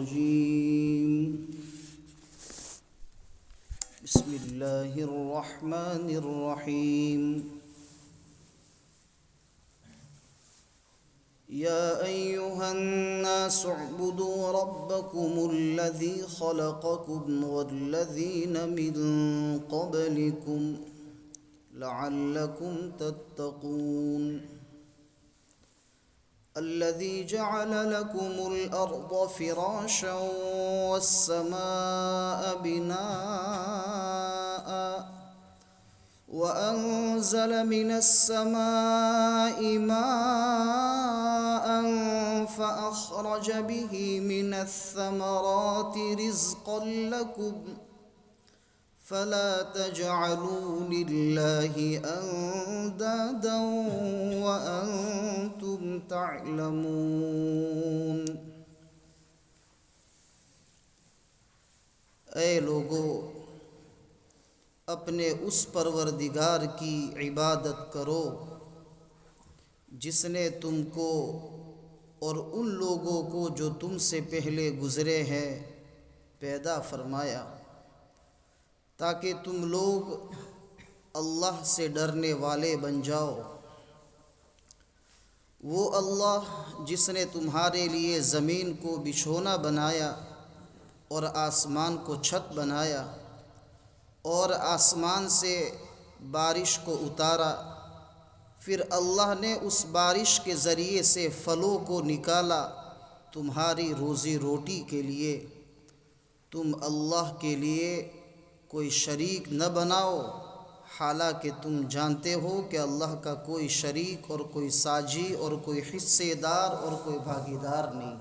الرجيم بسم الله الرحمن الرحيم يا أيها الناس اعبدوا ربكم الذي خلقكم والذين من قبلكم لعلكم تتقون الذي جعل لكم الأرض فراشا والسماء بناء وأنزل من السماء ماء فأخرج به من الثمرات رزقا لكم فلا تجعلوا لله أندادا وأنتم تعلمون۔ اے لوگو، اپنے اس پروردگار کی عبادت کرو جس نے تم کو اور ان لوگوں کو جو تم سے پہلے گزرے ہیں پیدا فرمایا، تاکہ تم لوگ اللہ سے ڈرنے والے بن جاؤ۔ وہ اللہ جس نے تمہارے لیے زمین کو بچھونا بنایا اور آسمان کو چھت بنایا اور آسمان سے بارش کو اتارا، پھر اللہ نے اس بارش کے ذریعے سے پھلوں کو نکالا تمہاری روزی روٹی کے لیے۔ تم اللہ کے لیے کوئی شریک نہ بناؤ، حالانکہ تم جانتے ہو کہ اللہ کا کوئی شریک اور کوئی ساجی اور کوئی حصے دار اور کوئی بھاگیدار نہیں۔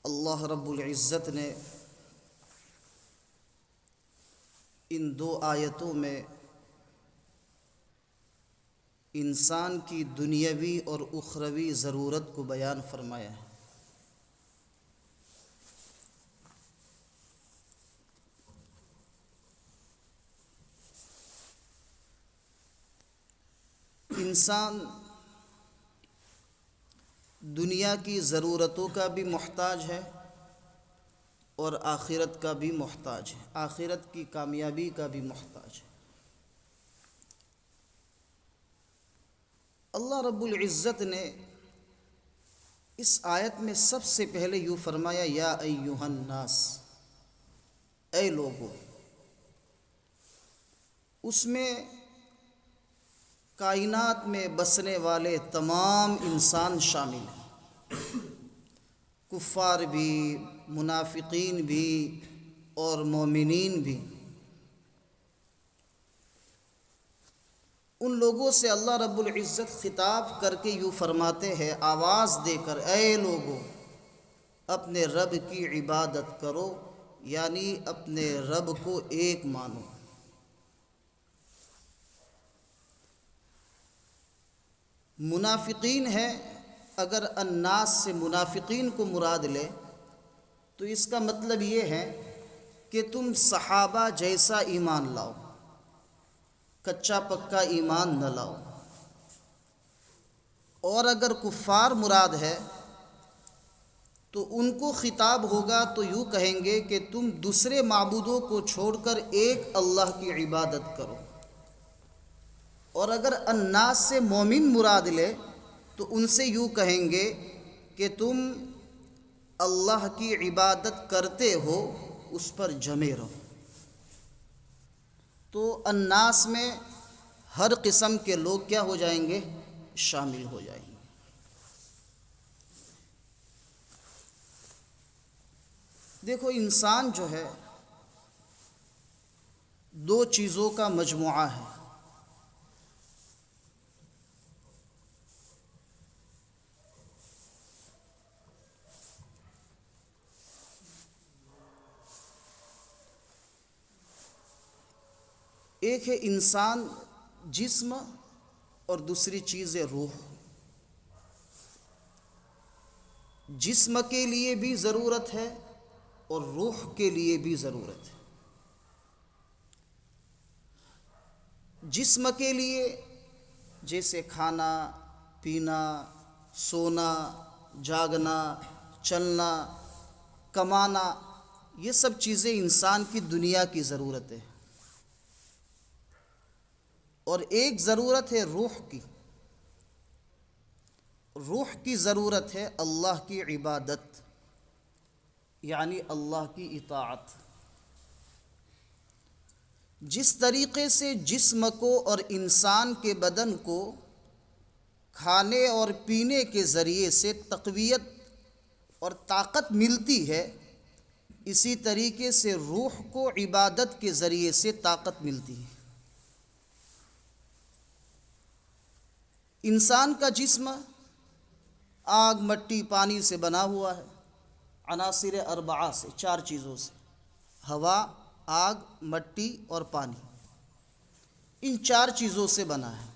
اللہ رب العزت نے ان دو آیتوں میں انسان کی دنیاوی اور اخروی ضرورت کو بیان فرمایا ہے۔ انسان دنیا کی ضرورتوں کا بھی محتاج ہے اور آخرت کا بھی محتاج ہے، آخرت کی کامیابی کا بھی محتاج ہے۔ اللہ رب العزت نے اس آیت میں سب سے پہلے یوں فرمایا، یا ایھا الناس، اے لوگو۔ اس میں کائنات میں بسنے والے تمام انسان شامل ہیں، کفار بھی، منافقین بھی اور مومنین بھی۔ ان لوگوں سے اللہ رب العزت خطاب کر کے یوں فرماتے ہیں، آواز دے کر، اے لوگو، اپنے رب کی عبادت کرو، یعنی اپنے رب کو ایک مانو۔ منافقین ہے، اگر الناس سے منافقین کو مراد لے تو اس کا مطلب یہ ہے کہ تم صحابہ جیسا ایمان لاؤ، کچا پکا ایمان نہ لاؤ۔ اور اگر کفار مراد ہے تو ان کو خطاب ہوگا تو یوں کہیں گے کہ تم دوسرے معبودوں کو چھوڑ کر ایک اللہ کی عبادت کرو۔ اور اگر الناس سے مومن مراد لے تو ان سے یوں کہیں گے کہ تم اللہ کی عبادت کرتے ہو، اس پر جمے رہو۔ تو الناس میں ہر قسم کے لوگ کیا ہو جائیں گے؟ شامل ہو جائیں گے۔ دیکھو، انسان جو ہے دو چیزوں کا مجموعہ ہے۔ ایک ہے انسان جسم اور دوسری چیز ہے روح۔ جسم کے لیے بھی ضرورت ہے اور روح کے لیے بھی ضرورت ہے۔ جسم کے لیے جیسے کھانا پینا، سونا، جاگنا، چلنا، کمانا، یہ سب چیزیں انسان کی دنیا کی ضرورت ہے۔ اور ایک ضرورت ہے روح کی۔ روح کی ضرورت ہے اللہ کی عبادت، یعنی اللہ کی اطاعت۔ جس طریقے سے جسم کو اور انسان کے بدن کو کھانے اور پینے کے ذریعے سے تقویت اور طاقت ملتی ہے، اسی طریقے سے روح کو عبادت کے ذریعے سے طاقت ملتی ہے۔ انسان کا جسم آگ، مٹی، پانی سے بنا ہوا ہے، عناصر اربعہ سے، 4 چیزوں سے، ہوا، آگ، مٹی اور پانی، ان 4 چیزوں سے بنا ہے۔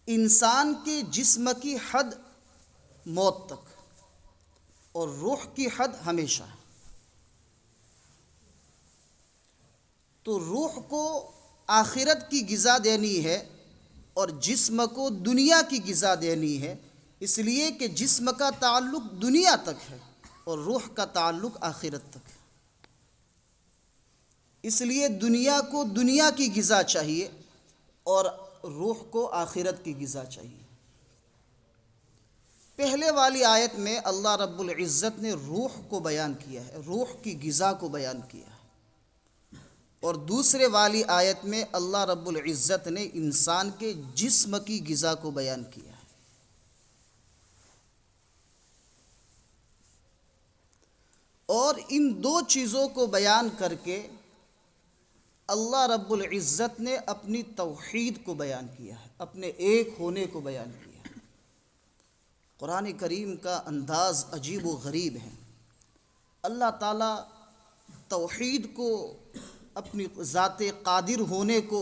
انسان کے جسم کی حد موت تک اور روح کی حد ہمیشہ ہے۔ تو روح کو آخرت کی غذا دینی ہے اور جسم کو دنیا کی غذا دینی ہے، اس لیے کہ جسم کا تعلق دنیا تک ہے اور روح کا تعلق آخرت تک ہے۔ اس لیے دنیا کو دنیا کی غذا چاہیے اور روح کو آخرت کی غذا چاہیے۔ پہلے والی آیت میں اللہ رب العزت نے روح کو بیان کیا ہے، روح کی غذا کو بیان کیا ہے، اور دوسرے والی آیت میں اللہ رب العزت نے انسان کے جسم کی غذا کو بیان کیا ہے۔ اور ان 2 چیزوں کو بیان کر کے اللہ رب العزت نے اپنی توحید کو بیان کیا ہے، اپنے ایک ہونے کو بیان کیا ہے۔ قرآن کریم کا انداز عجیب و غریب ہے۔ اللہ تعالیٰ توحید کو، اپنی ذات قادر ہونے کو،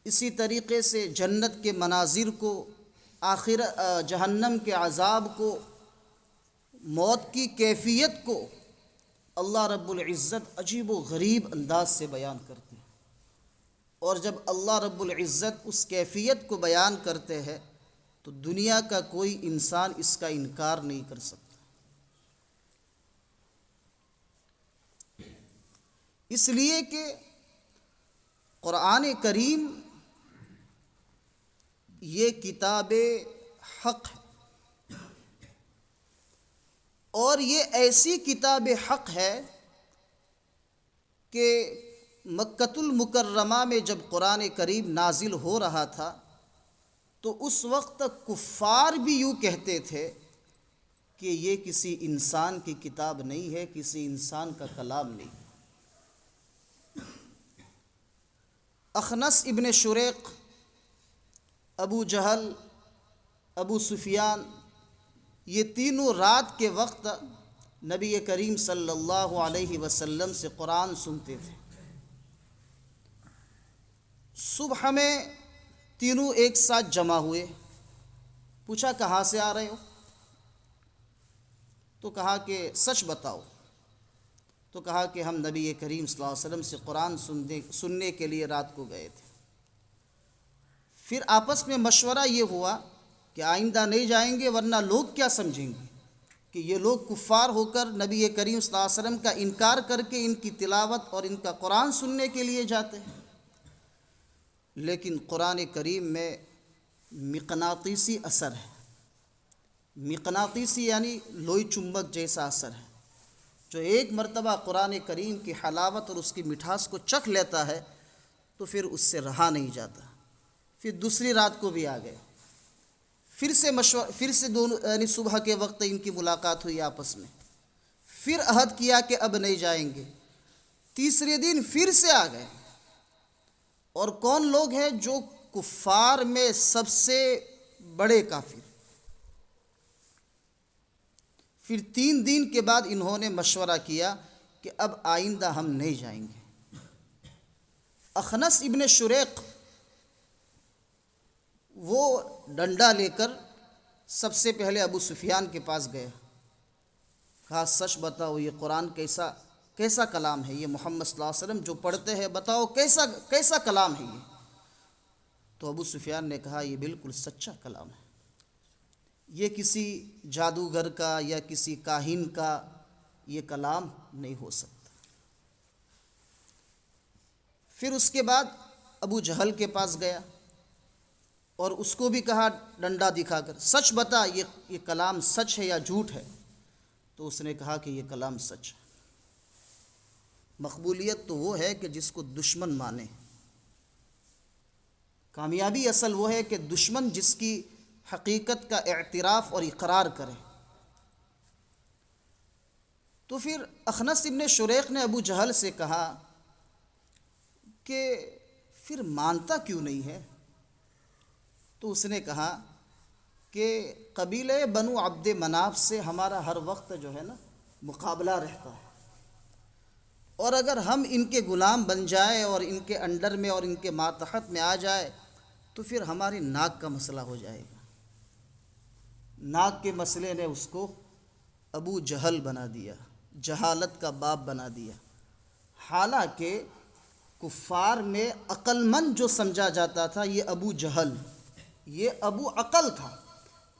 اسی طریقے سے جنت کے مناظر کو، جہنم کے عذاب کو، موت کی کیفیت کو اللہ رب العزت عجیب و غریب انداز سے بیان کرتے ہیں۔ اور جب اللہ رب العزت اس کیفیت کو بیان کرتے ہیں تو دنیا کا کوئی انسان اس کا انکار نہیں کر سکتا۔ اس لیے کہ قرآن کریم یہ کتاب حق ہے، اور یہ ایسی کتاب حق ہے کہ مکۃ المکرمہ میں جب قرآن کریم نازل ہو رہا تھا تو اس وقت کفار بھی یوں کہتے تھے کہ یہ کسی انسان کی کتاب نہیں ہے، کسی انسان کا کلام نہیں۔ اخنس ابن شریق، ابو جہل، ابو سفیان، یہ تینوں رات کے وقت نبی کریم صلی اللہ علیہ وسلم سے قرآن سنتے تھے۔ صبح میں تینوں ایک ساتھ جمع ہوئے، پوچھا کہاں سے آ رہے ہو؟ تو کہا کہ سچ بتاؤ۔ تو کہا کہ ہم نبی کریم صلی اللہ علیہ وسلم سے قرآن سننے کے لیے رات کو گئے تھے۔ پھر آپس میں مشورہ یہ ہوا کہ آئندہ نہیں جائیں گے ورنہ لوگ کیا سمجھیں گے کہ یہ لوگ کفار ہو کر نبی کریم صلی اللہ علیہ وسلم کا انکار کر کے ان کی تلاوت اور ان کا قرآن سننے کے لیے جاتے ہیں۔ لیکن قرآن کریم میں مقناطیسی اثر ہے۔ مقناطیسی یعنی لوئی چمبک جیسا اثر ہے، جو ایک مرتبہ قرآن کریم کی حلاوت اور اس کی مٹھاس کو چکھ لیتا ہے تو پھر اس سے رہا نہیں جاتا۔ پھر دوسری رات کو بھی آ گئے، پھر سے دونوں یعنی صبح کے وقت ان کی ملاقات ہوئی آپس میں، پھر عہد کیا کہ اب نہیں جائیں گے۔ تیسرے دن پھر سے آ گئے، اور کون لوگ ہیں؟ جو کفار میں سب سے بڑے کافر۔ پھر 3 دن کے بعد انہوں نے مشورہ کیا کہ اب آئندہ ہم نہیں جائیں گے۔ اخنس ابن شریق وہ ڈنڈا لے کر سب سے پہلے ابو سفیان کے پاس گیا، کہا سچ بتاؤ یہ قرآن کیسا کیسا کلام ہے یہ محمد صلی اللہ علیہ وسلم جو پڑھتے ہیں، بتاؤ کیسا کلام ہے یہ؟ تو ابو سفیان نے کہا یہ بالکل سچا کلام ہے، یہ کسی جادوگر کا یا کسی کاہن کا یہ کلام نہیں ہو سکتا۔ پھر اس کے بعد ابو جہل کے پاس گیا اور اس کو بھی کہا ڈنڈا دکھا کر، سچ بتا یہ کلام سچ ہے یا جھوٹ ہے؟ تو اس نے کہا کہ یہ کلام سچ ہے۔ مقبولیت تو وہ ہے کہ جس کو دشمن مانے، کامیابی اصل وہ ہے کہ دشمن جس کی حقیقت کا اعتراف اور اقرار کرے۔ تو پھر اخنس ابن شریق نے ابو جہل سے کہا کہ پھر مانتا کیوں نہیں ہے؟ تو اس نے کہا کہ قبیلہ بنو عبد مناف سے ہمارا ہر وقت جو ہے نا مقابلہ رہتا ہے، اور اگر ہم ان کے غلام بن جائے اور ان کے انڈر میں اور ان کے ماتحت میں آ جائے تو پھر ہماری ناک کا مسئلہ ہو جائے گا۔ ناک کے مسئلے نے اس کو ابو جہل بنا دیا، جہالت کا باپ بنا دیا۔ حالانکہ کفار میں عقل مند جو سمجھا جاتا تھا یہ ابو جہل، یہ ابو عقل تھا،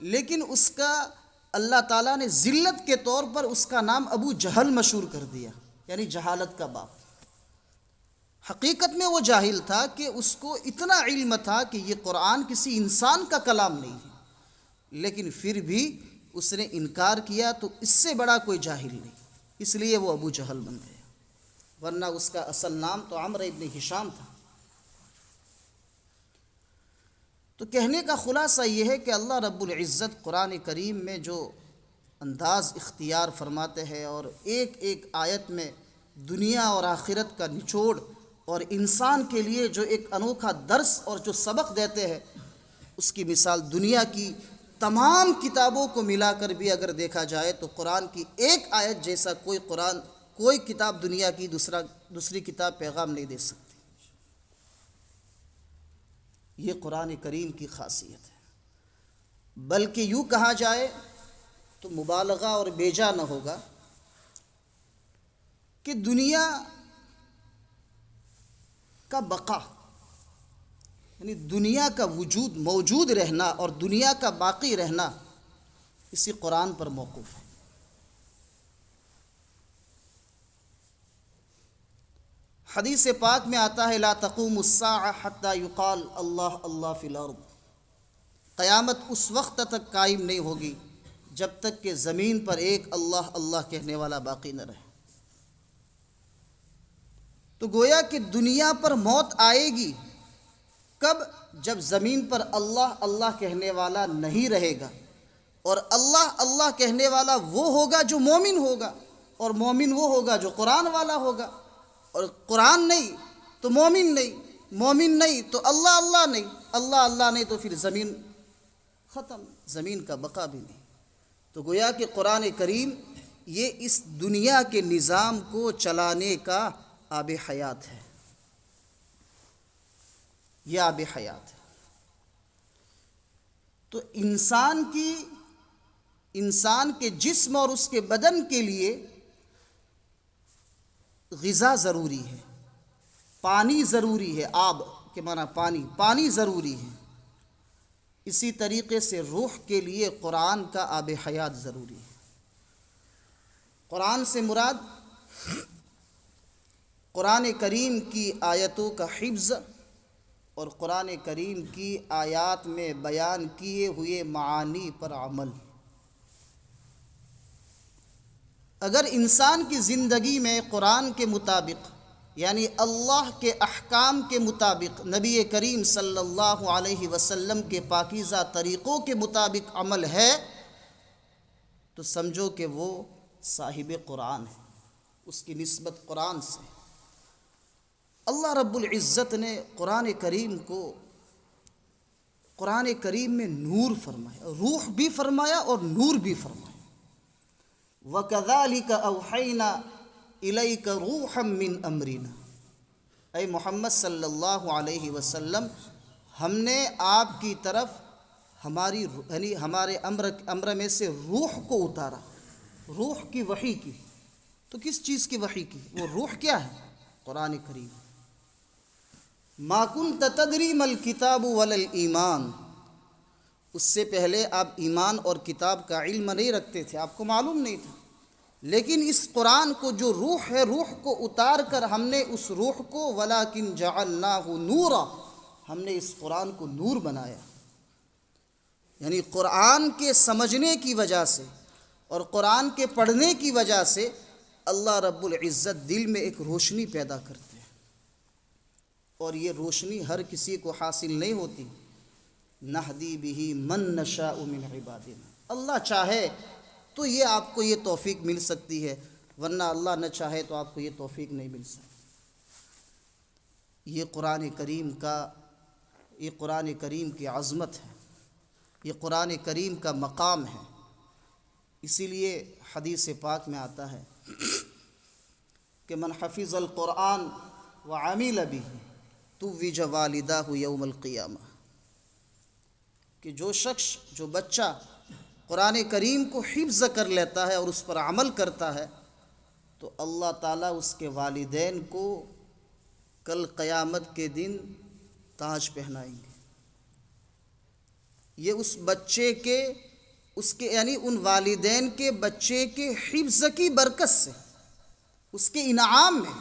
لیکن اس کا اللہ تعالیٰ نے ذلت کے طور پر اس کا نام ابو جہل مشہور کر دیا، یعنی جہالت کا باپ۔ حقیقت میں وہ جاہل تھا کہ اس کو اتنا علم تھا کہ یہ قرآن کسی انسان کا کلام نہیں ہے، لیکن پھر بھی اس نے انکار کیا، تو اس سے بڑا کوئی جاہل نہیں، اس لیے وہ ابو جہل بن گیا، ورنہ اس کا اصل نام تو عمرو ابن ہشام تھا۔ تو کہنے کا خلاصہ یہ ہے کہ اللہ رب العزت قرآن کریم میں جو انداز اختیار فرماتے ہیں اور ایک ایک آیت میں دنیا اور آخرت کا نچوڑ اور انسان کے لیے جو ایک انوکھا درس اور جو سبق دیتے ہیں، اس کی مثال دنیا کی تمام کتابوں کو ملا کر بھی اگر دیکھا جائے تو قرآن کی ایک آیت جیسا کوئی کتاب دنیا کی دوسری کتاب پیغام نہیں دے سکتی۔ یہ قرآن کریم کی خاصیت ہے، بلکہ یوں کہا جائے تو مبالغہ اور بیجا نہ ہوگا کہ دنیا کا بقا، یعنی دنیا کا وجود موجود رہنا اور دنیا کا باقی رہنا اسی قرآن پر موقوف ہے۔ حدیث پاک میں آتا ہے لا تقوم الساعہ حتی یقال اللہ اللہ فی الارض، قیامت اس وقت تک قائم نہیں ہوگی جب تک کہ زمین پر ایک اللہ اللہ کہنے والا باقی نہ رہے۔ تو گویا کہ دنیا پر موت آئے گی کب؟ جب زمین پر اللہ اللہ کہنے والا نہیں رہے گا، اور اللہ اللہ کہنے والا وہ ہوگا جو مومن ہوگا، اور مومن وہ ہوگا جو قرآن والا ہوگا، اور قرآن نہیں تو مومن نہیں، مومن نہیں تو اللہ اللہ نہیں، اللہ اللہ نہیں تو پھر زمین ختم، زمین کا بقا بھی نہیں۔ تو گویا کہ قرآن کریم یہ اس دنیا کے نظام کو چلانے کا آب حیات ہے، یہ آب حیات ہے۔ تو انسان کے جسم اور اس کے بدن کے لیے غذا ضروری ہے، پانی ضروری ہے، آب کے معنی پانی ضروری ہے۔ اسی طریقے سے روح کے لیے قرآن کا آب حیات ضروری ہے۔ قرآن سے مراد قرآن کریم کی آیتوں کا حفظ اور قرآن کریم کی آیات میں بیان کیے ہوئے معانی پر عمل۔ اگر انسان کی زندگی میں قرآن کے مطابق یعنی اللہ کے احکام کے مطابق، نبی کریم صلی اللہ علیہ وسلم کے پاکیزہ طریقوں کے مطابق عمل ہے تو سمجھو کہ وہ صاحب قرآن ہے، اس کی نسبت قرآن سے۔ اللہ رب العزت نے قرآن کریم میں نور فرمایا، روح بھی فرمایا اور نور بھی فرمایا۔ وَكَذَلِكَ أَوْحَيْنَا إِلَيْكَ رُوحًا مِّنْ أَمْرِنَا، اے محمد صلی اللہ علیہ وسلم، ہم نے آپ کی طرف ہمارے امر میں سے روح کو اتارا، روح کی وحی کی، تو کس چیز کی وحی کی؟ وہ روح کیا ہے؟ قرآن کریم۔ ما کنت تدری ما الکتاب ولا الایمان، اس سے پہلے آپ ایمان اور کتاب کا علم نہیں رکھتے تھے، آپ کو معلوم نہیں تھا، لیکن اس قرآن کو جو روح ہے، روح کو اتار کر ہم نے اس روح کو وَلَٰكِن جَعَلْنَاهُ نُورًا، ہم نے اس قرآن کو نور بنایا۔ یعنی قرآن کے سمجھنے کی وجہ سے اور قرآن کے پڑھنے کی وجہ سے اللہ رب العزت دل میں ایک روشنی پیدا کرتے ہیں، اور یہ روشنی ہر کسی کو حاصل نہیں ہوتی۔ نہدی بہ من نشاء من عبادنا، اللہ چاہے تو یہ آپ کو یہ توفیق مل سکتی ہے، ورنہ اللہ نہ چاہے تو آپ کو یہ توفیق نہیں مل سکتی۔ یہ قرآن کریم کی عظمت ہے، یہ قرآن کریم کا مقام ہے۔ اسی لیے حدیث پاک میں آتا ہے کہ من حفظ القرآن وعمل به توج والداہ یوم القیامہ، کہ جو بچہ قرآن کریم کو حفظ کر لیتا ہے اور اس پر عمل کرتا ہے تو اللہ تعالیٰ اس کے والدین کو کل قیامت کے دن تاج پہنائیں گے۔ یہ اس بچے کے یعنی ان والدین کے بچے کے حفظ کی برکت سے، اس کے انعام میں،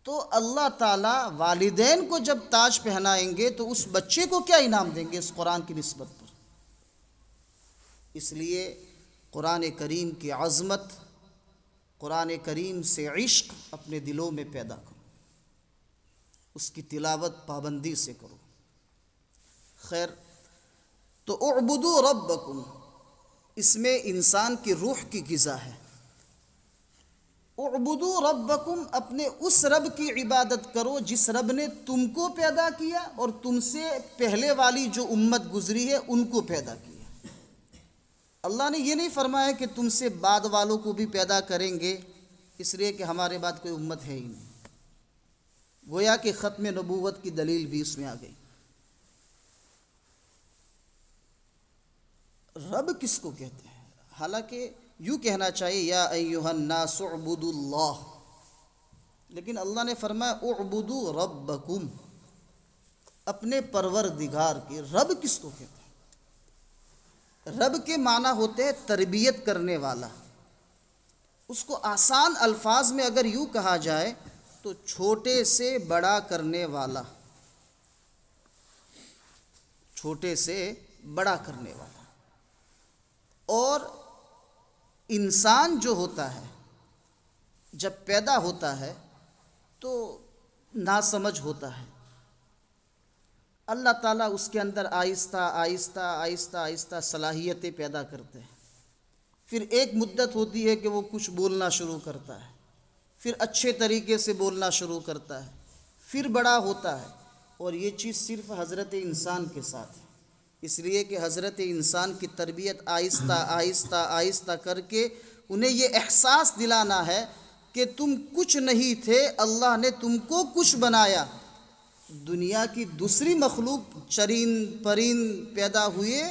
تو اللہ تعالیٰ والدین کو جب تاج پہنائیں گے تو اس بچے کو کیا انعام دیں گے اس قرآن کی نسبت پر۔ اس لیے قرآن کریم کی عظمت، قرآن کریم سے عشق اپنے دلوں میں پیدا کرو، اس کی تلاوت پابندی سے کرو۔ خیر، تو اعبدوا ربکم، اس میں انسان کی روح کی غذا ہے۔ اعبدوا ربکم، اپنے اس رب کی عبادت کرو جس رب نے تم کو پیدا کیا اور تم سے پہلے والی جو امت گزری ہے ان کو پیدا کیا۔ اللہ نے یہ نہیں فرمایا کہ تم سے بعد والوں کو بھی پیدا کریں گے، اس لیے کہ ہمارے بعد کوئی امت ہے ہی نہیں۔ گویا کہ ختم نبوت کی دلیل بھی اس میں آ گئی۔ رب کس کو کہتے ہیں؟ حالانکہ یوں کہنا چاہیے یا ایھا الناس اعبدوا اللہ، لیکن اللہ نے فرمایا اعبدوا ربکم، اپنے پروردگار کی۔ رب کس کو کہتے ہیں؟ رب کے معنی ہوتے ہیں تربیت کرنے والا۔ اس کو آسان الفاظ میں اگر یوں کہا جائے تو چھوٹے سے بڑا کرنے والا، چھوٹے سے بڑا کرنے والا۔ اور انسان جو ہوتا ہے جب پیدا ہوتا ہے تو ناسمجھ ہوتا ہے، اللہ تعالیٰ اس کے اندر آہستہ آہستہ آہستہ آہستہ صلاحیتیں پیدا کرتے ہیں۔ پھر ایک مدت ہوتی ہے کہ وہ کچھ بولنا شروع کرتا ہے، پھر اچھے طریقے سے بولنا شروع کرتا ہے، پھر بڑا ہوتا ہے۔ اور یہ چیز صرف حضرت انسان کے ساتھ ہے، اس لیے کہ حضرت انسان کی تربیت آہستہ آہستہ آہستہ کر کے انہیں یہ احساس دلانا ہے کہ تم کچھ نہیں تھے، اللہ نے تم کو کچھ بنایا۔ دنیا کی دوسری مخلوق چرند پرند پیدا ہوئے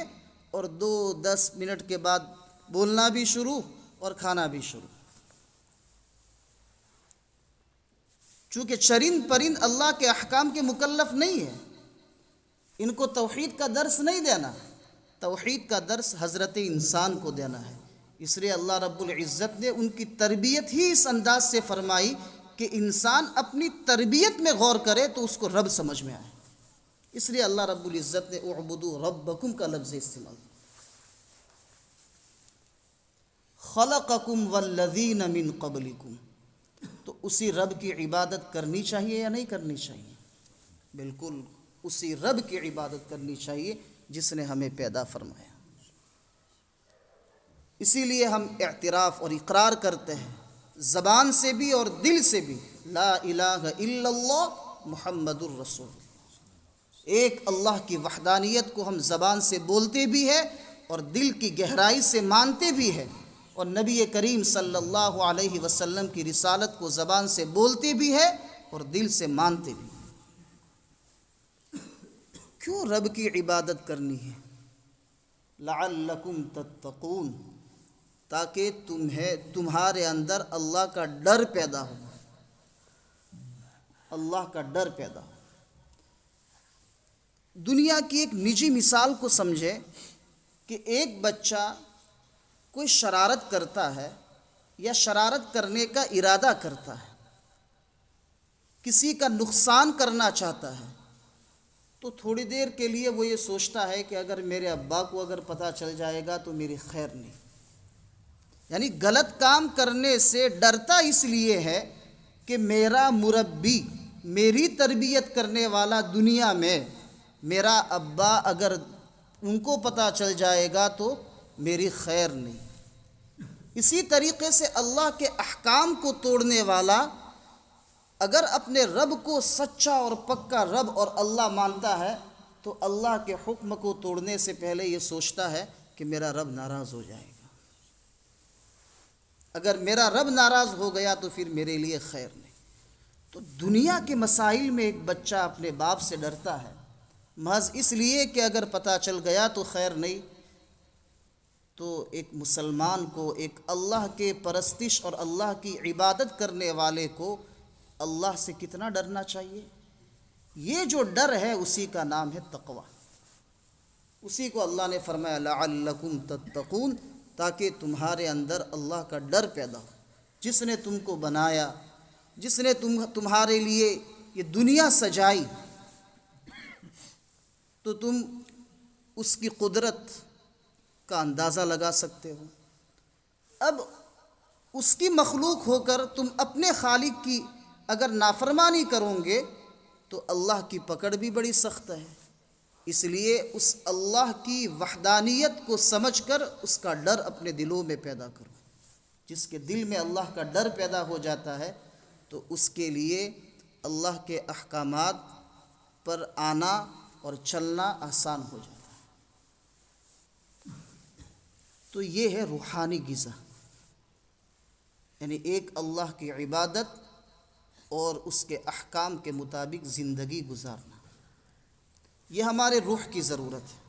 اور 2-10 منٹ کے بعد بولنا بھی شروع اور کھانا بھی شروع۔ چونکہ چرند پرند اللہ کے احکام کے مکلف نہیں ہے، ان کو توحید کا درس نہیں دینا، توحید کا درس حضرت انسان کو دینا ہے۔ اس لیے اللہ رب العزت نے ان کی تربیت ہی اس انداز سے فرمائی کہ انسان اپنی تربیت میں غور کرے تو اس کو رب سمجھ میں آئے۔ اس لیے اللہ رب العزت نے اعبدوا ربکم کا لفظ استعمال کیا۔ خلقکم والذین من قبلکم، تو اسی رب کی عبادت کرنی چاہیے یا نہیں کرنی چاہیے؟ بالکل اسی رب کی عبادت کرنی چاہیے جس نے ہمیں پیدا فرمایا۔ اسی لیے ہم اعتراف اور اقرار کرتے ہیں زبان سے بھی اور دل سے بھی، لا الہ الا اللہ محمد الرسول اللہ، ایک اللہ کی وحدانیت کو ہم زبان سے بولتے بھی ہیں اور دل کی گہرائی سے مانتے بھی ہیں، اور نبی کریم صلی اللہ علیہ وسلم کی رسالت کو زبان سے بولتے بھی ہیں اور دل سے مانتے بھی ہیں۔ کیوں رب کی عبادت کرنی ہے؟ لعلکم تتقون، تاکہ تمہارے اندر اللہ کا ڈر پیدا ہو، اللہ کا ڈر پیدا ہو۔ دنیا کی ایک نجی مثال کو سمجھے کہ ایک بچہ کوئی شرارت کرتا ہے یا شرارت کرنے کا ارادہ کرتا ہے، کسی کا نقصان کرنا چاہتا ہے، تو تھوڑی دیر کے لیے وہ یہ سوچتا ہے کہ اگر میرے ابا کو اگر پتہ چل جائے گا تو میری خیر نہیں، یعنی غلط کام کرنے سے ڈرتا اس لیے ہے کہ میرا مربی، میری تربیت کرنے والا دنیا میں میرا ابا اگر ان کو پتہ چل جائے گا تو میری خیر نہیں۔ اسی طریقے سے اللہ کے احکام کو توڑنے والا اگر اپنے رب کو سچا اور پکا رب اور اللہ مانتا ہے تو اللہ کے حکم کو توڑنے سے پہلے یہ سوچتا ہے کہ میرا رب ناراض ہو جائے گا، اگر میرا رب ناراض ہو گیا تو پھر میرے لیے خیر نہیں۔ تو دنیا کے مسائل میں ایک بچہ اپنے باپ سے ڈرتا ہے محض اس لیے کہ اگر پتہ چل گیا تو خیر نہیں۔ تو ایک مسلمان کو، ایک اللہ کے پرستش اور اللہ کی عبادت کرنے والے کو اللہ سے کتنا ڈرنا چاہیے؟ یہ جو ڈر ہے اسی کا نام ہے تقوی۔ اسی کو اللہ نے فرمایا لعلکم تتقون، تاکہ تمہارے اندر اللہ کا ڈر پیدا ہو۔ جس نے تم کو بنایا، جس نے تمہارے لیے یہ دنیا سجائی، تو تم اس کی قدرت کا اندازہ لگا سکتے ہو۔ اب اس کی مخلوق ہو کر تم اپنے خالق کی اگر نافرمانی کرو گے تو اللہ کی پکڑ بھی بڑی سخت ہے۔ اس لیے اس اللہ کی وحدانیت کو سمجھ کر اس کا ڈر اپنے دلوں میں پیدا کرو۔ جس کے دل میں اللہ کا ڈر پیدا ہو جاتا ہے تو اس کے لیے اللہ کے احکامات پر آنا اور چلنا آسان ہو جاتا ہے۔ تو یہ ہے روحانی غذا، یعنی ایک اللہ کی عبادت اور اس کے احکام کے مطابق زندگی گزارنا، یہ ہمارے روح کی ضرورت ہے۔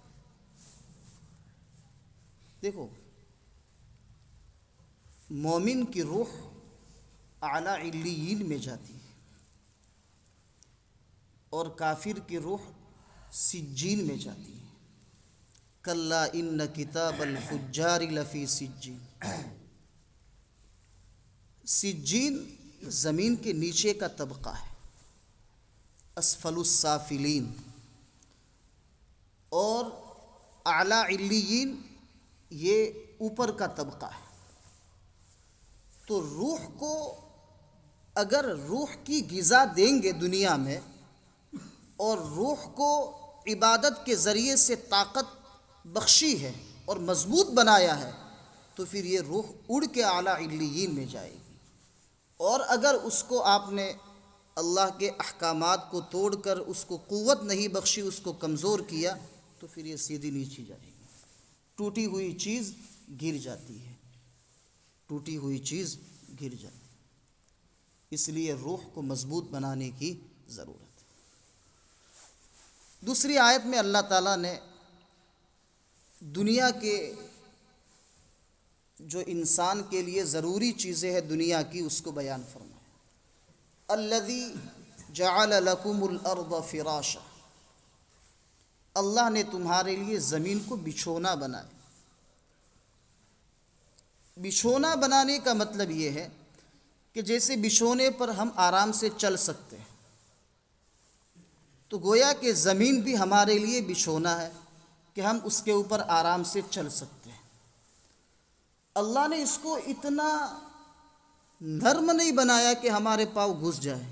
دیکھو، مومن کی روح اعلیٰ علیین میں جاتی ہے اور کافر کی روح سجین میں جاتی ہے۔ کلا ان کتاب الفجار لفی سجین۔ سجین زمین کے نیچے کا طبقہ ہے، اسفل السافلین، اور اعلیٰ علیین یہ اوپر کا طبقہ ہے۔ تو روح کو اگر روح کی غذا دیں گے دنیا میں اور روح کو عبادت کے ذریعے سے طاقت بخشی ہے اور مضبوط بنایا ہے تو پھر یہ روح اڑ کے اعلیٰ علیین میں جائے گی۔ اور اگر اس کو آپ نے اللہ کے احکامات کو توڑ کر اس کو قوت نہیں بخشی، اس کو کمزور کیا، تو پھر یہ سیدھی نیچے جائے گی۔ ٹوٹی ہوئی چیز گر جاتی ہے، ٹوٹی ہوئی چیز گر جاتی ہے۔ اس لیے روح کو مضبوط بنانے کی ضرورت ہے۔ دوسری آیت میں اللہ تعالیٰ نے دنیا کے جو انسان کے لیے ضروری چیزیں ہیں دنیا کی، اس کو بیان فرمایا۔ الذی جعل لکم الارض فراشا، اللہ نے تمہارے لیے زمین کو بچھونا بنایا۔ بچھونا بنانے کا مطلب یہ ہے کہ جیسے بچھونے پر ہم آرام سے چل سکتے ہیں، تو گویا کہ زمین بھی ہمارے لیے بچھونا ہے کہ ہم اس کے اوپر آرام سے چل سکتے ہیں۔ اللہ نے اس کو اتنا نرم نہیں بنایا کہ ہمارے پاؤں گھس جائے،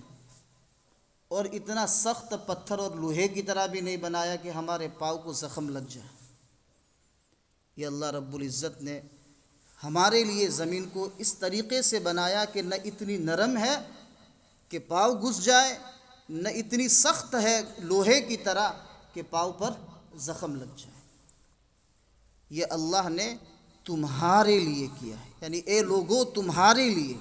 اور اتنا سخت پتھر اور لوہے کی طرح بھی نہیں بنایا کہ ہمارے پاؤں کو زخم لگ جائے۔ یہ اللہ رب العزت نے ہمارے لیے زمین کو اس طریقے سے بنایا کہ نہ اتنی نرم ہے کہ پاؤں گھس جائے، نہ اتنی سخت ہے لوہے کی طرح کہ پاؤں پر زخم لگ جائے۔ یہ اللہ نے تمہارے لیے کیا ہے، یعنی اے لوگو تمہارے لیے،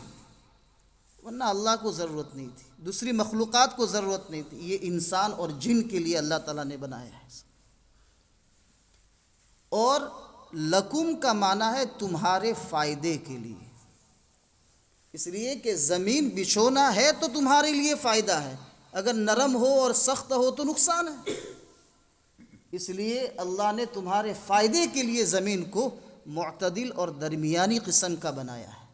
ورنہ اللہ کو ضرورت نہیں تھی، دوسری مخلوقات کو ضرورت نہیں تھی، یہ انسان اور جن کے لیے اللہ تعالیٰ نے بنایا ہے۔ اور لکم کا معنی ہے تمہارے فائدے کے لیے، اس لیے کہ زمین بچھونا ہے تو تمہارے لیے فائدہ ہے، اگر نرم ہو اور سخت ہو تو نقصان ہے، اس لیے اللہ نے تمہارے فائدے کے لیے زمین کو معتدل اور درمیانی قسم کا بنایا ہے۔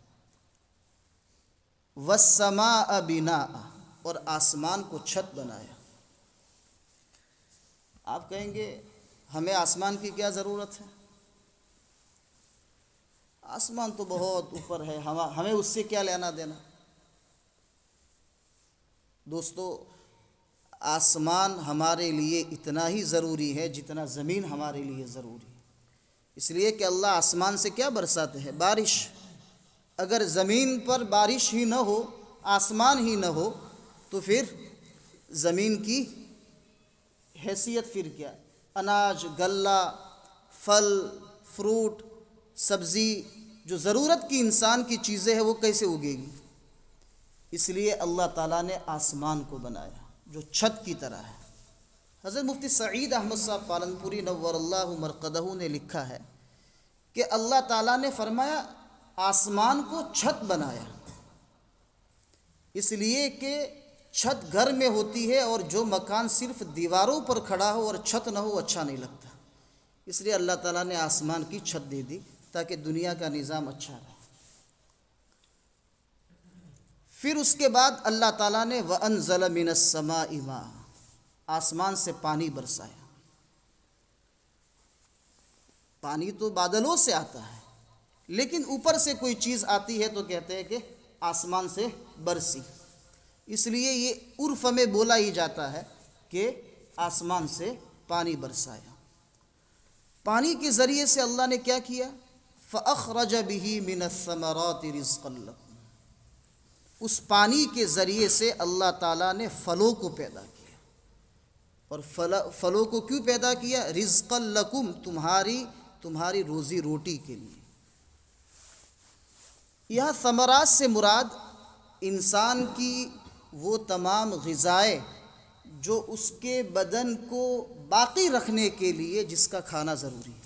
وَالسَّمَاءَ بِنَاءً، اور آسمان کو چھت بنایا۔ آپ کہیں گے ہمیں آسمان کی کیا ضرورت ہے؟ آسمان تو بہت اوپر ہے، ہمیں اس سے کیا لینا دینا؟ دوستو، آسمان ہمارے لیے اتنا ہی ضروری ہے جتنا زمین ہمارے لیے ضروری ہے، اس لیے کہ اللہ آسمان سے کیا برساتے ہیں؟ بارش۔ اگر زمین پر بارش ہی نہ ہو، آسمان ہی نہ ہو، تو پھر زمین کی حیثیت پھر کیا؟ اناج، غلہ، پھل، فروٹ، سبزی، جو ضرورت کی انسان کی چیزیں ہیں وہ کیسے اگے گی؟ اس لیے اللہ تعالیٰ نے آسمان کو بنایا جو چھت کی طرح ہے۔ حضرت مفتی سعید احمد صاحب پالنپوری نور اللہ مرقدہ نے لکھا ہے کہ اللہ تعالیٰ نے فرمایا آسمان کو چھت بنایا، اس لیے کہ چھت گھر میں ہوتی ہے اور جو مکان صرف دیواروں پر کھڑا ہو اور چھت نہ ہو اچھا نہیں لگتا، اس لیے اللہ تعالیٰ نے آسمان کی چھت دے دی تاکہ دنیا کا نظام اچھا رہے۔ پھر اس کے بعد اللہ تعالیٰ نے وَأَنزَلَ مِنَ السَّمَاءِ مَاءً، آسمان سے پانی برسایا۔ پانی تو بادلوں سے آتا ہے، لیکن اوپر سے کوئی چیز آتی ہے تو کہتے ہیں کہ آسمان سے برسی، اس لیے یہ عرف میں بولا ہی جاتا ہے کہ آسمان سے پانی برسایا۔ پانی کے ذریعے سے اللہ نے کیا کیا؟ فَأَخْرَجَ بِهِ مِنَ الثَّمَرَاتِ رِزْقًا لَكُمْ، اس پانی کے ذریعے سے اللہ تعالیٰ نے پھلوں کو پیدا کیا، اور پھلوں کو کیوں پیدا کیا؟ رِزْقًا لَكُمْ، تمہاری روزی روٹی کے لیے۔ یہاں ثمرات سے مراد انسان کی وہ تمام غذائیں جو اس کے بدن کو باقی رکھنے کے لیے جس کا کھانا ضروری ہے،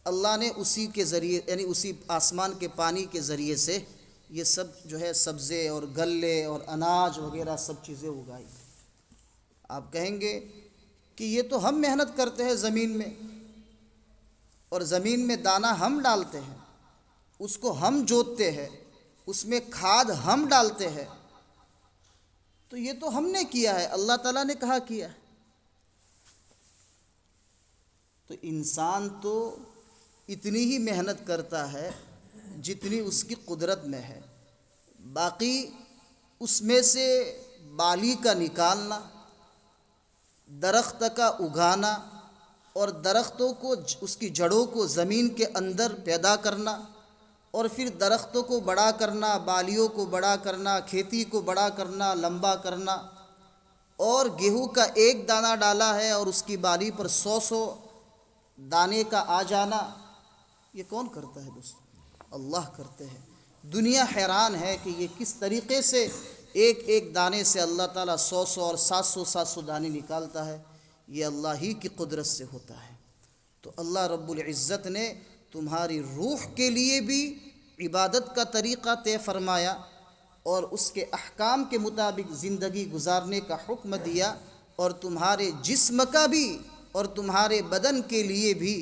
اللہ نے اسی کے ذریعے یعنی اسی آسمان کے پانی کے ذریعے سے یہ سب جو ہے سبزے اور غلے اور اناج وغیرہ سب چیزیں اگائی۔ آپ کہیں گے کہ یہ تو ہم محنت کرتے ہیں زمین میں، اور زمین میں دانہ ہم ڈالتے ہیں، اس کو ہم جوتتے ہیں، اس میں کھاد ہم ڈالتے ہیں، تو یہ تو ہم نے کیا ہے، اللہ تعالیٰ نے کہا کیا ہے؟ تو انسان تو اتنی ہی محنت کرتا ہے جتنی اس کی قدرت میں ہے، باقی اس میں سے بالی کا نکالنا، درخت کا اگانا، اور درختوں کو اس کی جڑوں کو زمین کے اندر پیدا کرنا، اور پھر درختوں کو بڑا کرنا، بالیوں کو بڑا کرنا، کھیتی کو بڑا کرنا، لمبا کرنا، اور گیہوں کا ایک دانہ ڈالا ہے اور اس کی بالی پر 100 دانے کا آ جانا، یہ کون کرتا ہے دوستو؟ اللہ کرتے ہیں۔ دنیا حیران ہے کہ یہ کس طریقے سے ایک ایک دانے سے اللہ تعالیٰ 100 اور 700 دانے نکالتا ہے، یہ اللہ ہی کی قدرت سے ہوتا ہے۔ تو اللہ رب العزت نے تمہاری روح کے لیے بھی عبادت کا طریقہ طے فرمایا اور اس کے احکام کے مطابق زندگی گزارنے کا حکم دیا، اور تمہارے جسم کا بھی اور تمہارے بدن کے لیے بھی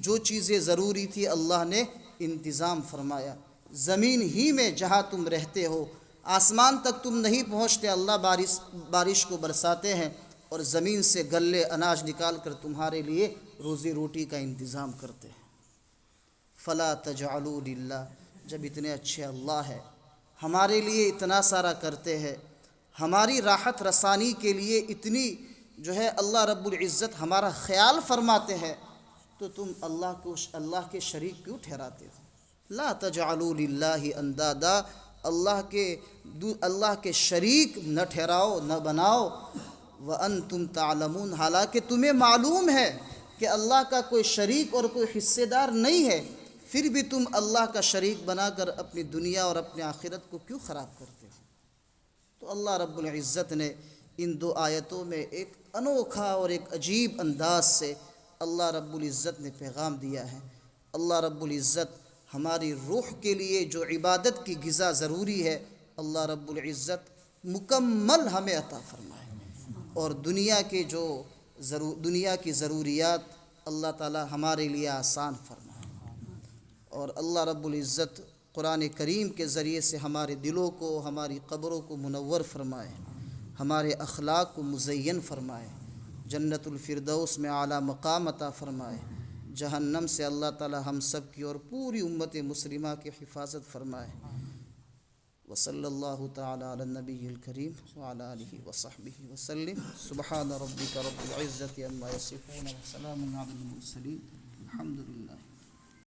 جو چیزیں ضروری تھی اللہ نے انتظام فرمایا۔ زمین ہی میں جہاں تم رہتے ہو، آسمان تک تم نہیں پہنچتے، اللہ بارش کو برساتے ہیں اور زمین سے غلے اناج نکال کر تمہارے لیے روزی روٹی کا انتظام کرتے ہیں۔ فلا تجعلوا للہ، جب اتنے اچھے اللہ ہے، ہمارے لیے اتنا سارا کرتے ہیں، ہماری راحت رسانی کے لیے اتنی جو ہے اللہ رب العزت ہمارا خیال فرماتے ہیں، تو تم اللہ کے شریک کیوں ٹھہراتے ہو؟ لا تجعلوا للہ اندادا، اللہ کے شریک نہ ٹھہراؤ، نہ بناؤ۔ وانتم تعلمون، حالانکہ تمہیں معلوم ہے کہ اللہ کا کوئی شریک اور کوئی حصے دار نہیں ہے، پھر بھی تم اللہ کا شریک بنا کر اپنی دنیا اور اپنی آخرت کو کیوں خراب کرتے ہو؟ تو اللہ رب العزت نے ان 2 آیتوں میں ایک انوکھا اور ایک عجیب انداز سے اللہ رب العزت نے پیغام دیا ہے۔ اللہ رب العزت ہماری روح کے لیے جو عبادت کی غذا ضروری ہے، اللہ رب العزت مکمل ہمیں عطا فرمائے، اور دنیا کی ضروریات اللہ تعالی ہمارے لیے آسان فرمائے، اور اللہ رب العزت قرآن کریم کے ذریعے سے ہمارے دلوں کو، ہماری قبروں کو منور فرمائے، ہمارے اخلاق کو مزین فرمائے، جنت الفردوس میں اعلیٰ مقام عطا فرمائے، جہنم سے اللہ تعالی ہم سب کی اور پوری امت مسلمہ کی حفاظت فرمائے۔ وصلی اللہ تعالی علی النبی الکریم وعلی آلہ وصحبہ وسلم۔ سبحان ربک رب العزت عما یصفون وسلام علی المرسلین، الحمد للہ۔